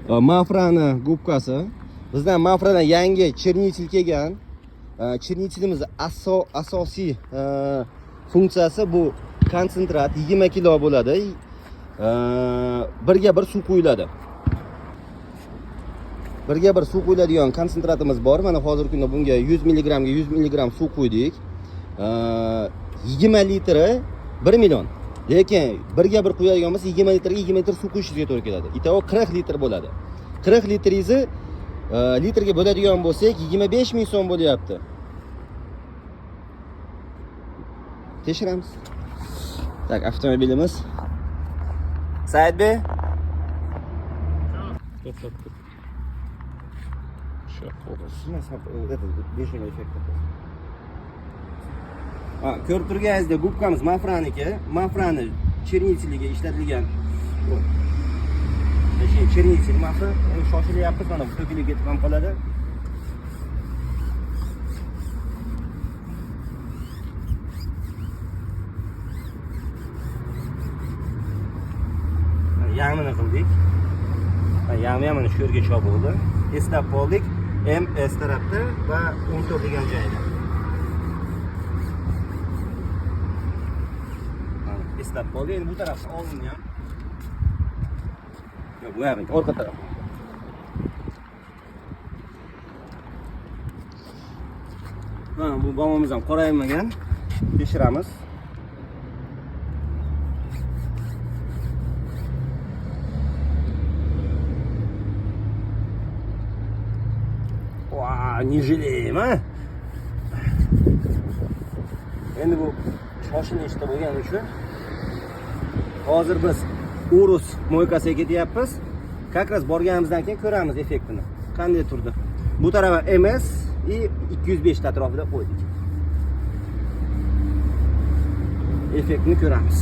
Mafrani gubkasi. Bizdan Mafradan yangi chernitel kelgan. Chernitelimiz asosiy funksiyasi bu konsentrat 20 kilo bo'ladi. Birga bir suv quyiladi. Birga bir suv quyiladigan konsentratimiz bor. Mana hozirgi kunda bunga 100 mg ga 100 mg suv quydik. 20 litri 1 million. Lekin birga bir quyadigan bo'lsa 20 litrga 20 litr suv quyishingizga to'g'ri keladi. Ito'g'ri 40 litr bo'ladi. 40 litringizni litrga bo'ladigan bo'lsak 25 ming so'm bo'lyapti. Tekshiramiz. Tak, avtomobilimiz. Saidbey. Ko'rib turganingizdek, gubkamiz Mafraniki. Mafrani cherniteliga ishlatilgan. Chernitel Mafra. Shoshilyapmiz, mana bu to'kilib ketib ham qoladi. Yarmini qildik. Yarmi ham mana shu yerga chopildi. Eslab qoldik. MS tarafda va 14 degan joyda. Eslab qoldik. Endi bu tarafda oldin ham. Yo'q, bu yerning orqa taraf. Mana bu bomomiz ham qoraymagan. Tekshiramiz. Не жалеем, ha? Endi bu shoshilishda bo'lgani uchun hozir biz Urus moykasiga ketyapmiz. Как раз borganimizdan keyin ko'ramiz effektini. Qanday turdi. Bu tarafa MS и 205 atrofida qo'ydik. Effektini ko'ramiz.